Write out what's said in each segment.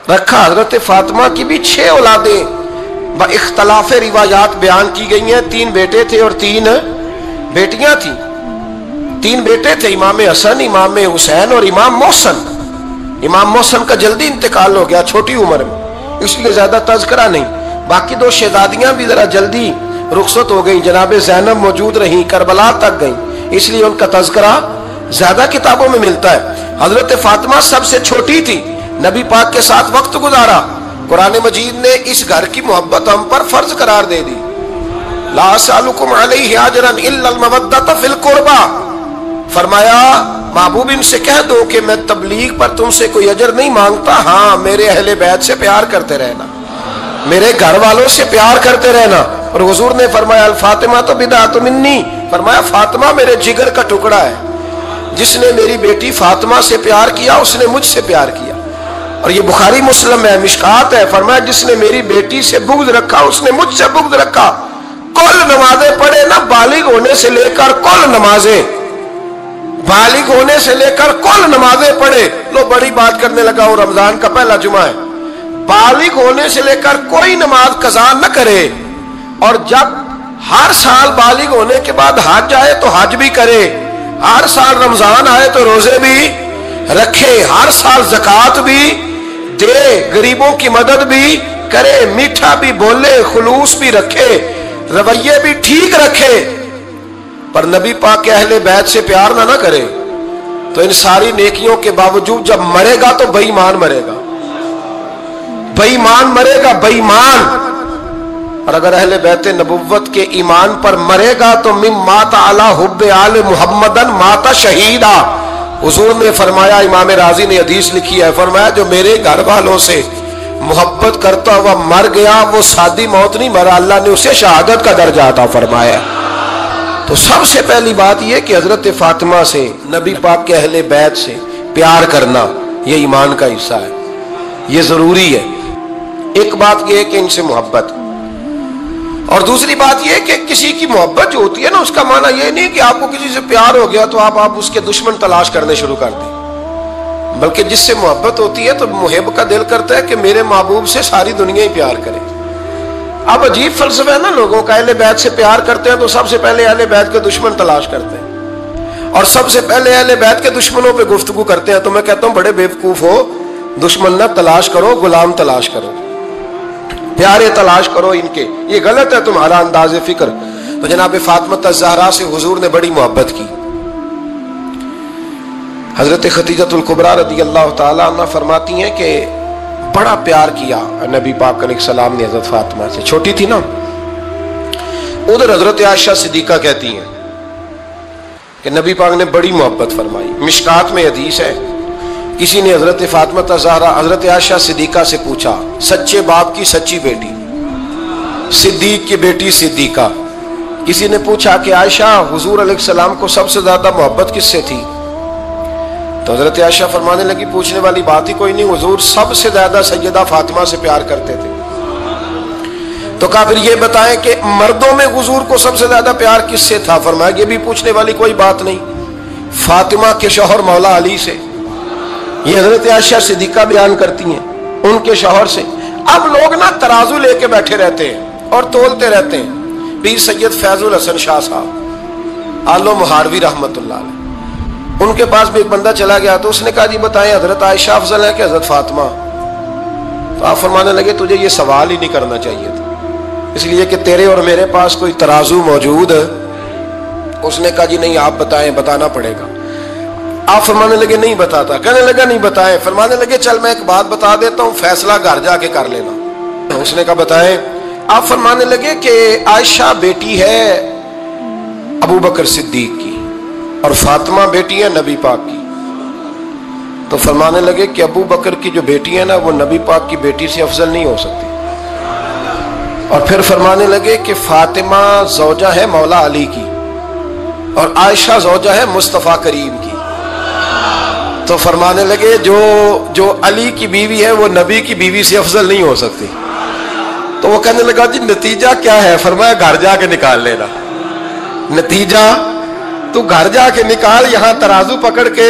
رکھا۔ حضرت فاطمہ کی بھی 6 اولادیں با اختلاف روایات بیان کی گئی ہیں، 3 بیٹے تھے اور 3 بیٹیاں تھیں۔ 3 بیٹے تھے، امام حسن، امام حسین اور امام محسن۔ امام محسن کا جلدی انتقال ہو گیا چھوٹی عمر میں، اس لیے زیادہ تذکرہ نہیں۔ باقی 2 شہزادیاں بھی ذرا جلدی رخصت ہو گئیں، جناب زینب موجود رہیں، کربلا تک گئیں، اس لیے ان کا تذکرہ زیادہ کتابوں میں ملتا ہے۔ حضرت فاطمہ سب سے چھوٹی تھی، نبی پاک کے ساتھ وقت گزارا۔ قرآن مجید نے اس گھر کی محبت ہم پر فرض قرار دے دی۔ لا اسألکم علیہ اجرا الا المودۃ فی القربى، فرمایا محبوب ان سے کہہ دو کہ میں تبلیغ پر تم سے کوئی اجر نہیں مانگتا، ہاں میرے اہل بیت سے پیار کرتے رہنا، میرے گھر والوں سے پیار کرتے رہنا۔ اور حضور نے فرمایا الفاطمہ تو بدعۃ منی، فرمایا فاطمہ میرے جگر کا ٹکڑا ہے، جس نے میری بیٹی فاطمہ سے پیار کیا اس نے مجھ سے پیار کیا۔ اور یہ بخاری مسلم ہے، مشکات ہے، فرمایا جس نے میری بیٹی سے بغض رکھا اس نے مجھ سے بغض رکھا۔ کل نمازیں پڑھے نا، بالغ ہونے سے لے کر کل نمازیں، بالغ ہونے سے لے کر کل نمازیں پڑھے۔ لو بڑی بات کرنے لگا ہوں، رمضان کا پہلا جمعہ ہے، بالغ ہونے سے لے کر کوئی نماز قضا نہ کرے، اور جب ہر سال بالغ ہونے کے بعد حج آئے تو حج بھی کرے، ہر سال رمضان آئے تو روزے بھی رکھے، ہر سال زکوٰۃ بھی دے، غریبوں کی مدد بھی کرے، میٹھا بھی بولے، خلوص بھی رکھے، رویے بھی ٹھیک رکھے، پر نبی پاک کے اہل بیت سے پیار نہ کرے تو ان ساری نیکیوں کے باوجود جب مرے گا تو بے ایمان مرے گا، بے ایمان مرے گا، بے ایمان۔ اور اگر اہل بیت نبوت کے ایمان پر مرے گا تو مم مات علی حب آل محمدن مات شہیدا۔ حضور نے فرمایا، امام راضی نے حدیث لکھی ہے، فرمایا جو میرے گھر والوں سے محبت کرتا ہوا مر گیا وہ سادی موت نہیں مرا، اللہ نے اسے شہادت کا درجہ عطا فرمایا۔ تو سب سے پہلی بات یہ کہ حضرت فاطمہ سے، نبی پاک کے اہل بیت سے پیار کرنا یہ ایمان کا حصہ ہے، یہ ضروری ہے۔ ایک بات یہ ہے کہ ان سے محبت، اور دوسری بات یہ کہ کسی کی محبت جو ہوتی ہے نا، اس کا معنی یہ نہیں کہ آپ کو کسی سے پیار ہو گیا تو آپ اس کے دشمن تلاش کرنے شروع کر دیں، بلکہ جس سے محبت ہوتی ہے تو محب کا دل کرتا ہے کہ میرے محبوب سے ساری دنیا ہی پیار کرے۔ اب عجیب فلسفہ ہے نا لوگوں کا، اہل بیت سے پیار کرتے ہیں تو سب سے پہلے اہل بیت کے دشمن تلاش کرتے ہیں، اور سب سے پہلے اہل بیت کے دشمنوں پہ گفتگو کرتے ہیں۔ تو میں کہتا ہوں بڑے بیوقوف ہو، دشمن نہ تلاش کرو، غلام تلاش کرو، پیارے تلاش کرو ان کے، یہ غلط ہے تمہارا انداز فکر۔ تو جناب فاطمہ الزہرا سے حضور نے بڑی محبت کی۔ حضرت خدیجہ الکبریٰ رضی اللہ تعالیٰ عنہ فرماتی ہیں کہ بڑا پیار کیا نبی پاک علیہ السلام نے حضرت فاطمہ سے، چھوٹی تھی نا۔ ادھر حضرت عائشہ صدیقہ کہتی ہیں کہ نبی پاک نے بڑی محبت فرمائی۔ مشکات میں حدیث ہے، کسی نے حضرت فاطمہ الزہرا حضرت عائشہ صدیقہ سے پوچھا، سچے باپ کی سچی بیٹی، صدیق کی بیٹی صدیقہ، کسی نے پوچھا کہ عائشہ حضور علیہ السلام کو سب سے زیادہ محبت کس سے تھی؟ تو حضرت عائشہ فرمانے لگی پوچھنے والی بات ہی کوئی نہیں، حضور سب سے زیادہ سیدہ فاطمہ سے پیار کرتے تھے۔ تو کہا پھر یہ بتائیں کہ مردوں میں حضور کو سب سے زیادہ پیار کس سے تھا؟ فرمایا یہ بھی پوچھنے والی کوئی بات نہیں، فاطمہ کے شوہر مولا علی سے۔ یہ حضرت عائشہ صدیقہ بیان کرتی ہیں ان کے شوہر سے۔ اب لوگ نا ترازو لے کے بیٹھے رہتے ہیں اور تولتے رہتے ہیں۔ پیر سید فیض الحسن شاہ صاحب آلو مہاروی رحمت اللہ علیہ، ان کے پاس بھی ایک بندہ چلا گیا تو اس نے کہا جی بتائیں حضرت عائشہ افضل ہے کہ حضرت فاطمہ؟ تو آپ فرمانے لگے تجھے یہ سوال ہی نہیں کرنا چاہیے تھا، اس لیے کہ تیرے اور میرے پاس کوئی ترازو موجود ہے۔ اس نے کہا جی نہیں آپ بتائیں، بتانا پڑے گا۔ آپ فرمانے لگے نہیں بتاتا، کہنے لگا نہیں بتائیں، فرمانے لگے چل میں ایک بات بتا دیتا ہوں، فیصلہ گھر جا کے کر لینا۔ اس نے کہا بتائیں۔ آپ فرمانے لگے کہ عائشہ بیٹی ہے ابو بکر صدیق کی اور فاطمہ بیٹی ہے نبی پاک کی۔ تو فرمانے لگے کہ ابو بکر کی جو بیٹی ہے نا وہ نبی پاک کی بیٹی سے افضل نہیں ہو سکتی۔ اور پھر فرمانے لگے کہ فاطمہ زوجہ ہے مولا علی کی اور عائشہ زوجہ ہے مصطفیٰ کریم کی۔ تو فرمانے لگے جو علی کی بیوی ہے وہ نبی کی بیوی سے افضل نہیں ہو سکتی۔ تو وہ کہنے لگا جی نتیجہ کیا ہے؟ فرمایا گھر جا کے نکال لینا، نتیجہ تو گھر جا کے نکال، یہاں ترازو پکڑ کے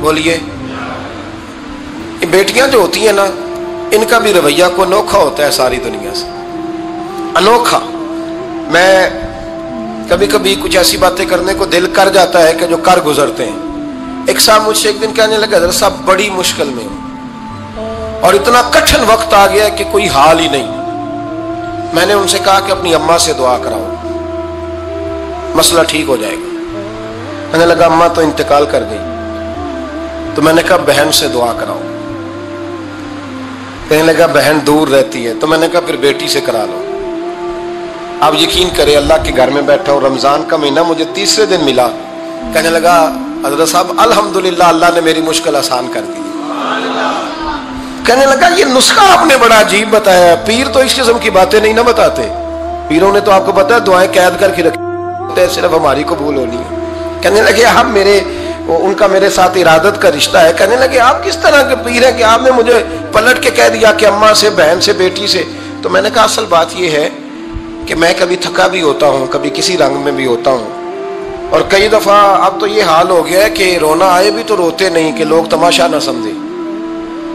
بولیے. یہ بیٹیاں جو ہوتی ہیں نا, ان کا بھی رویہ کو انوکھا ہوتا ہے ساری دنیا سے, انوکھا. میں کبھی کبھی کچھ ایسی باتیں کرنے کو دل کر جاتا ہے کہ جو کر گزرتے ہیں. ایک صاحب مجھ سے ایک دن کہنے لگا, حضرت صاحب بڑی مشکل میں ہوں اور اتنا کٹھن وقت آ گیا کہ کوئی حال ہی نہیں. میں نے ان سے کہا کہ اپنی اماں سے دعا کراؤ, مسئلہ ٹھیک ہو جائے گا. کہنے لگا اماں تو انتقال کر گئی. تو میں نے کہا بہن سے دعا کراؤ. کہنے لگا بہن دور رہتی ہے. تو میں نے کہا پھر بیٹی سے کرا لو. آپ یقین کریں, اللہ کے گھر میں بیٹھا ہوں, رمضان کا مہینہ مجھے تیسرے دن ملا. کہنے لگا حضرت صاحب الحمدللہ اللہ نے میری مشکل آسان کر دی. کہنے لگا یہ نسخہ آپ نے بڑا عجیب بتایا, پیر تو اس قسم کی باتیں نہیں نہ بتاتے. پیروں نے تو آپ کو پتا ہے دعائیں قید کر کے رکھی ہیں, صرف ہماری قبول ہونی ہے. کہنے لگے آپ ان کا میرے ساتھ ارادت کا رشتہ ہے. کہنے لگے آپ کس طرح کے پیر ہیں کہ آپ نے مجھے پلٹ کے کہہ دیا کہ اماں سے, بہن سے, بیٹی سے. تو میں نے کہا اصل بات یہ ہے کہ میں کبھی تھکا بھی ہوتا ہوں, کبھی کسی رنگ میں بھی ہوتا ہوں, اور کئی دفعہ اب تو یہ حال ہو گیا ہے کہ رونا آئے بھی تو روتے نہیں کہ لوگ تماشا نہ سمجھے.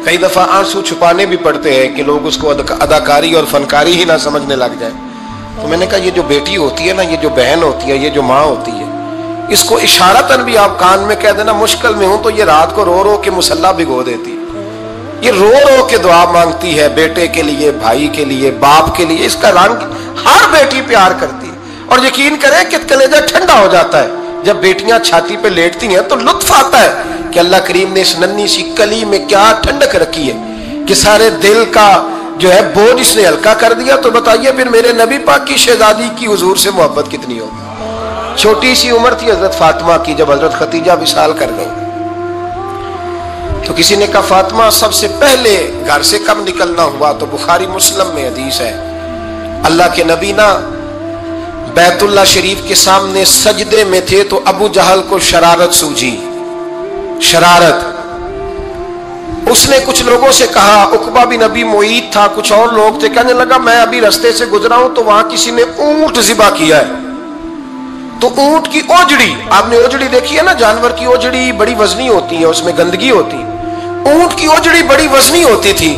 کئی دفعہ آنسو چھپانے بھی پڑتے ہیں کہ لوگ اس کو اداکاری اور فنکاری ہی نہ سمجھنے لگ جائے. تو میں نے کہا یہ جو بیٹی ہوتی ہے نا, یہ جو بہن ہوتی ہے, یہ جو ماں ہوتی ہے, اس کو اشارتاً بھی آپ کان میں کہہ دینا مشکل میں ہوں تو یہ رات کو رو رو کے مصلی بھگو دیتی. یہ رو رو کے دعا مانگتی ہے بیٹے کے لیے, بھائی کے لیے, باپ کے لیے. اس کا رنگ ہر بیٹی پیار کرتی ہے. اور یقین کریں کہ کلیجہ ٹھنڈا ہو جاتا ہے جب بیٹیاں چھاتی پہ لیٹتی ہیں, تو لطف آتا ہے کہ اللہ کریم نے اس ننھی سی کلی میں کیا ٹھنڈک رکھی ہے کہ سارے دل کا جو ہے بوجھ اس نے ہلکا کر دیا. تو بتائیے پھر میرے نبی پاک کی شہزادی کی حضور سے محبت کتنی ہوگی. چھوٹی سی عمر تھی حضرت فاطمہ کی جب حضرت خدیجہ وصال کر گئی. تو کسی نے کہا فاطمہ سب سے پہلے گھر سے کب نکلنا ہوا؟ تو بخاری مسلم میں حدیث ہے, اللہ کے نبی نا بیت اللہ شریف کے سامنے سجدے میں تھے تو ابو جہل کو شرارت سوجھی. شرارت. اس نے کچھ لوگوں سے کہا, عقبہ بن ابی معیط تھا, کچھ اور لوگ تھے. کہنے لگا میں ابھی رستے سے گزرا ہوں تو وہاں کسی نے اونٹ ذبح کیا ہے. تو اونٹ کی اوجڑی, آپ نے اوجڑی دیکھی ہے نا, جانور کی اوجڑی بڑی وزنی ہوتی ہے, اس میں گندگی ہوتی. اونٹ کی اوجڑی بڑی وزنی ہوتی تھی.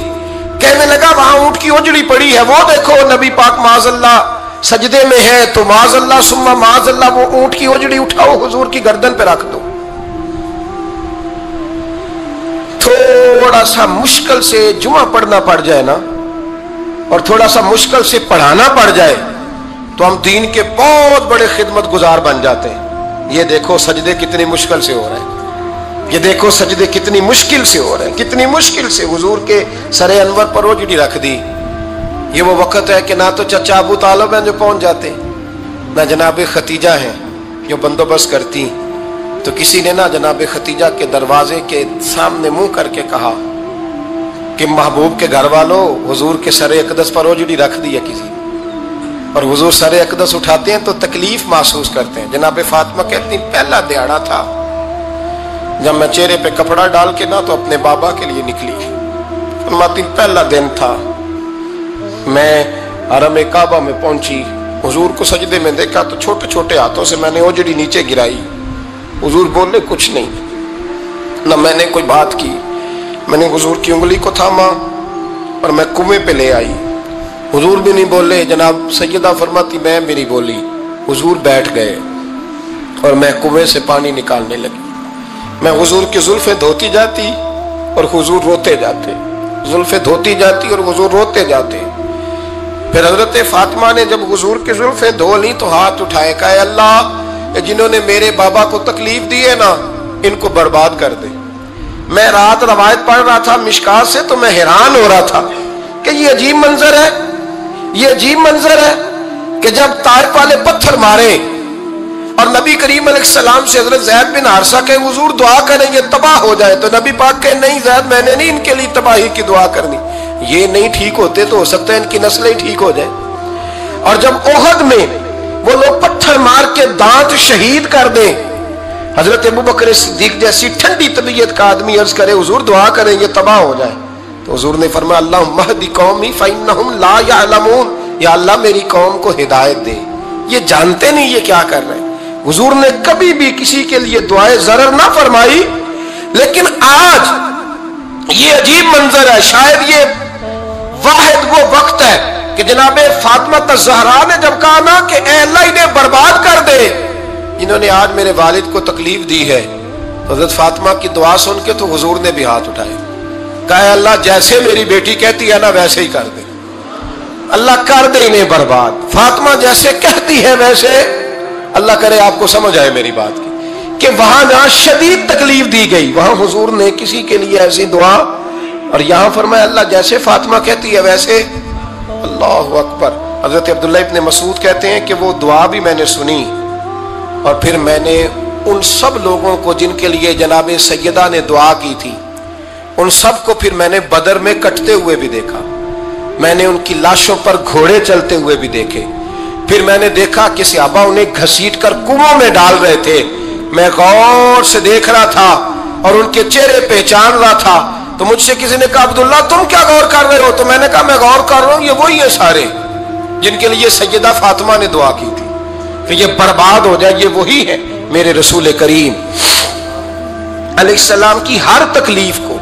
کہنے لگا وہاں اونٹ کی اوجڑی پڑی ہے, وہ دیکھو نبی پاک معاذ اللہ سجدے میں ہے, تو معاذ اللہ ثم معاذ اللہ وہ اونٹ کی اوجڑی اٹھاؤ حضور کی گردن پہ رکھ دو. تھوڑا سا مشکل سے جمعہ پڑھنا پڑ جائے نا, اور تھوڑا سا مشکل سے پڑھانا پڑ جائے, تو ہم دین کے بہت بڑے خدمت گزار بن جاتے ہیں. یہ دیکھو سجدے کتنی مشکل سے ہو رہے ہیں, یہ دیکھو سجدے کتنی مشکل سے ہو رہے ہیں, کتنی مشکل سے حضور کے سر انور پر اوجڑی رکھ دی. یہ وہ وقت ہے کہ نہ تو چچا ابو طالب ہیں جو پہنچ جاتے, نہ جناب ختیجہ ہیں جو بندوبست کرتی. تو کسی نے نہ جناب ختیجہ کے دروازے کے سامنے منہ کر کے کہا کہ محبوب کے گھر والوں حضور کے سر اقدس پر اوجڑی رکھ دی ہے کسی, اور حضور سر اقدس اٹھاتے ہیں تو تکلیف محسوس کرتے ہیں. جناب فاطمہ کہتی پہلا دیہڑا تھا جب میں چہرے پہ کپڑا ڈال کے نہ تو اپنے بابا کے لیے نکلی. فرماتی پہلا دن تھا, میں حرم کعبہ میں پہنچی, حضور کو سجدے میں دیکھا تو چھوٹے چھوٹے ہاتھوں سے میں نے اوجڑی نیچے گرائی. حضور بولے کچھ نہیں, نہ میں نے کوئی بات کی. میں نے حضور کی انگلی کو تھاما اور میں کنویں پہ لے آئی. حضور بھی نہیں بولے. جناب سیدہ فرماتی میں بھی نہیں بولی. حضور بیٹھ گئے اور میں کنویں سے پانی نکالنے لگی. میں حضور کی زلفیں دھوتی جاتی اور حضور روتے جاتے, زلفیں دھوتی جاتی اور حضور روتے جاتے. پھر حضرت فاطمہ نے جب حضور کی زلفیں دھو لی تو ہاتھ اٹھائے, کہا اللہ جنہوں نے میرے بابا کو تکلیف دی ہے نا ان کو برباد کر دے. میں رات روایت پڑھ رہا تھا مشکات سے تو میں حیران ہو رہا تھا کہ یہ عجیب منظر ہے, یہ عجیب منظر ہے کہ جب طائف والے پتھر مارے اور نبی کریم علیہ السلام سے حضرت زید بن حارثہ کہ حضور دعا کریں یہ تباہ ہو جائے, تو نبی پاک کہ نہیں زید میں نے نہیں ان کے لیے تباہی کی دعا کرنی, یہ نہیں ٹھیک ہوتے تو ہو سکتا ہے ان کی نسلیں ہی ٹھیک ہو جائے. اور جب احد میں وہ لوگ پتھر مار کے دانت شہید کر دیں, حضرت ابوبکر صدیق جیسی ٹھنڈی طبیعت کا آدمی عرض کرے حضور دعا کریں یہ تباہ ہو جائے, تو حضور نے فرمایا اللہم اہد قومی فإنہم لا یعلمون, یا اللہ میری قوم کو ہدایت دے, یہ جانتے نہیں یہ کیا کر رہے ہیں. حضور نے کبھی بھی کسی کے لیے دعائے ضرر نہ فرمائی, لیکن آج یہ عجیب منظر ہے، شاید یہ واحد وہ وقت ہے کہ جناب فاطمہ الزہرا نے جب کہا نا کہ اے اللہ انہیں برباد کر دے، انہوں نے آج میرے والد کو تکلیف دی ہے، حضرت فاطمہ کی دعا سن کے تو حضور نے بھی ہاتھ اٹھائے، کہا اے اللہ جیسے میری بیٹی کہتی ہے نا ویسے ہی کر دے، اللہ کر دے انہیں برباد، فاطمہ جیسے کہتی ہے ویسے، اللہ کرے آپ کو سمجھ آئے میری بات کی کہ وہاں جہاں شدید تکلیف دی گئی وہاں حضور نے کسی کے لیے ایسی دعا، اور یہاں فرمایا اللہ جیسے فاطمہ کہتی ہے ویسے، اللہ اکبر۔ حضرت عبداللہ ابن مسعود کہتے ہیں کہ وہ دعا بھی میں نے سنی، اور پھر میں نے ان سب لوگوں کو جن کے لیے جناب سیدہ نے دعا کی تھی، ان سب کو پھر میں نے بدر میں کٹتے ہوئے بھی دیکھا، میں نے ان کی لاشوں پر گھوڑے چلتے ہوئے بھی دیکھے، پھر میں نے دیکھا کہ صحابہ انہیں گھسیٹ کر کنووں میں ڈال رہے تھے، میں غور سے دیکھ رہا تھا اور ان کے چہرے پہچان رہا تھا، تو مجھ سے کسی نے کہا عبداللہ تم کیا غور کر رہے ہو؟ تو میں نے کہا میں غور کر رہا ہوں یہ وہی ہیں سارے جن کے لیے سیدہ فاطمہ نے دعا کی تھی کہ یہ برباد ہو جائے، یہ وہی ہے میرے رسول کریم علیہ السلام کی ہر تکلیف کو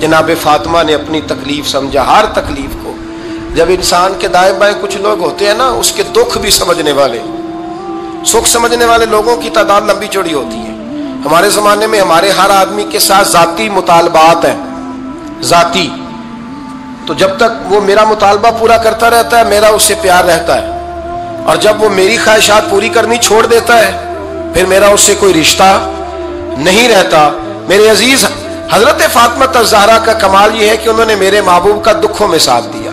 جناب فاطمہ نے اپنی تکلیف سمجھا، ہر تکلیف کو۔ جب انسان کے دائیں بائیں کچھ لوگ ہوتے ہیں نا اس کے دکھ بھی سمجھنے والے، سکھ سمجھنے والے لوگوں کی تعداد لمبی چوڑی ہوتی ہے۔ ہمارے زمانے میں ہمارے ہر آدمی کے ساتھ ذاتی مطالبات ہیں، ذاتی، تو جب تک وہ میرا مطالبہ پورا کرتا رہتا ہے میرا اس سے پیار رہتا ہے، اور جب وہ میری خواہشات پوری کرنی چھوڑ دیتا ہے پھر میرا اس سے کوئی رشتہ نہیں رہتا۔ میرے عزیز حضرت فاطمہ الزہرا کا کمال یہ ہے کہ انہوں نے میرے محبوب کا دکھوں میں ساتھ دیا،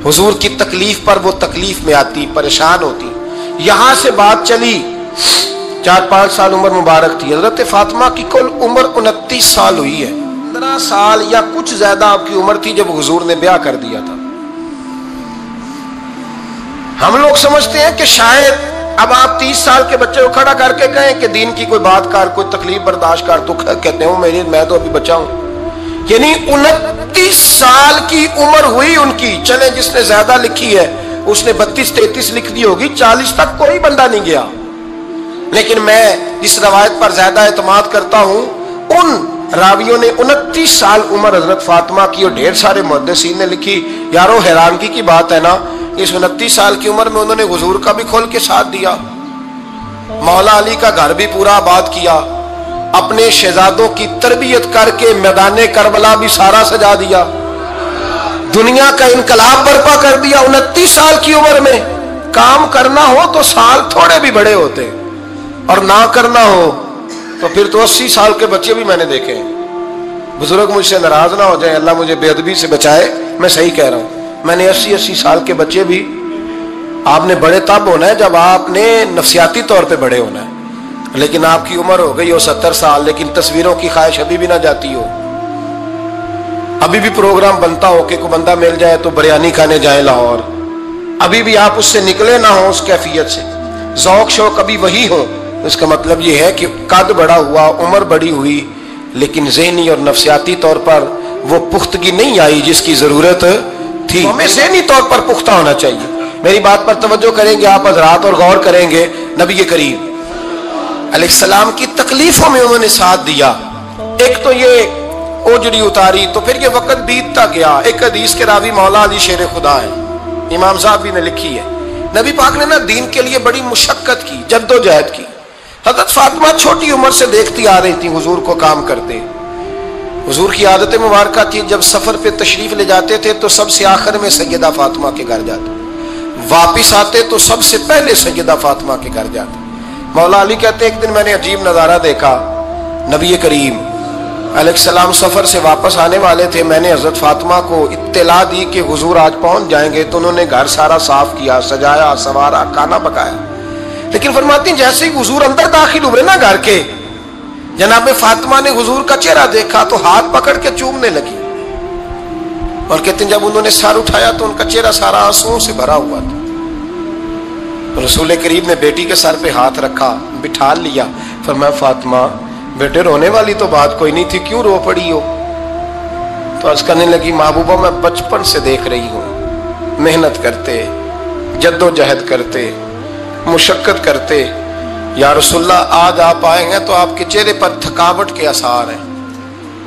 حضور کی تکلیف پر وہ تکلیف میں آتی، پریشان ہوتی۔ یہاں سے بات چلی 4-5 سال عمر مبارک تھی، حضرت فاطمہ کی کل عمر 29 سال ہوئی ہے، 15 سال یا کچھ زیادہ آپ کی عمر تھی جب حضور نے بیاہ کر دیا تھا۔ ہم لوگ سمجھتے ہیں کہ شاید اب آپ 30 سال کے بچے کو کھڑا کر کے کہیں کہ دین کی کوئی بات کر، کوئی تکلیف برداشت کر، تو کہتے ہوں میں تو ابھی بچہ ہوں، یعنی 29 سال کی عمر ہوئی ان کی۔ چلیں جس نے زیادہ لکھی ہے اس نے 32-33 لکھ دی ہوگی، 40 تک کوئی بندہ نہیں گیا، لیکن میں جس روایت پر زیادہ اعتماد کرتا ہوں ان راویوں نے 29 سال عمر حضرت فاطمہ کی، اور ڈھیر سارے محدثین نے لکھی۔ یارو حیرانگی کی بات ہے نا، اس 29 سال کی عمر میں انہوں نے حضور کا بھی کھول کے ساتھ دیا، مولا علی کا گھر بھی پورا آباد کیا، اپنے شہزادوں کی تربیت کر کے میدان کربلا بھی سارا سجا دیا، دنیا کا انقلاب برپا کر دیا 29 سال کی عمر میں۔ کام کرنا ہو تو سال تھوڑے بھی بڑے ہوتے، اور نہ کرنا ہو تو پھر تو 80 سال کے بچے بھی میں نے دیکھے۔ بزرگ مجھ سے ناراض نہ ہو جائیں، اللہ مجھے بے ادبی سے بچائے، میں صحیح کہہ رہا ہوں، میں نے 80 سال کے بچے بھی۔ آپ نے بڑے تب ہونا ہے جب آپ نے نفسیاتی طور پہ بڑے ہونا ہے، لیکن آپ کی عمر ہو گئی ہو 70 سال، لیکن تصویروں کی خواہش ابھی بھی نہ جاتی ہو، ابھی بھی پروگرام بنتا ہو کہ کوئی بندہ مل جائے تو بریانی کھانے جائیں لاہور، ابھی بھی آپ اس سے نکلے نہ ہو، اس کیفیت سے ذوق شوق ابھی وہی ہو۔ اس کا مطلب یہ ہے کہ قد بڑا ہوا، عمر بڑی ہوئی، لیکن ذہنی اور نفسیاتی طور پر وہ پختگی نہیں آئی جس کی ضرورت تھی۔ ہمیں ذہنی طور پر پختہ ہونا چاہیے۔ میری بات پر توجہ کریں گے آپ حضرات اور غور کریں گے، نبی کریم علیہ السلام کی تکلیفوں میں انہوں نے ساتھ دیا۔ ایک تو یہ اوجڑی اتاری تو پھر یہ وقت بیتتا گیا۔ ایک حدیث کے راوی مولا علی شیر خدا ہے، امام صاحب بھی نے لکھی ہے، نبی پاک نے نا دین کے لیے بڑی مشقت کی، جد و جہد کی۔ حضرت فاطمہ چھوٹی عمر سے دیکھتی آ رہی تھی حضور کو کام کرتے۔ حضور کی عادت مبارکہ تھی جب سفر پہ تشریف لے جاتے تھے تو سب سے آخر میں سیدہ فاطمہ کے گھر جاتے، واپس آتے تو سب سے پہلے سیدہ فاطمہ کے گھر جاتے۔ مولا علی کہتے ایک دن میں نے عجیب نظارہ دیکھا، نبی کریم علیہ السلام سفر سے واپس آنے والے تھے، میں نے حضرت فاطمہ کو اطلاع دی کہ حضور آج پہنچ جائیں گے، تو انہوں نے گھر سارا صاف کیا، سجایا سوارا، کھانا پکایا، لیکن فرماتی ہیں جیسے ہی حضور اندر داخل ہوئے نا گھر کے، جناب فاطمہ نے حضور کا چہرہ دیکھا تو ہاتھ پکڑ کے چومنے لگی، اور کہتے ہیں جب انہوں نے سر اٹھایا تو ان کا چہرہ سارا آنسوؤں سے بھرا ہوا تھا۔ رسول کریم نے بیٹی کے سر پہ ہاتھ رکھا، بٹھا لیا، فرمایا فاطمہ بیٹے رونے والی تو بات کوئی نہیں تھی، کیوں رو پڑی ہو؟ تو عرض کرنے لگی محبوبہ میں بچپن سے دیکھ رہی ہوں، محنت کرتے، جد و جہد کرتے، مشقت کرتے، یا رسول اللہ آج آپ آئے ہیں تو آپ کے چہرے پر تھکاوٹ کے آثار ہیں،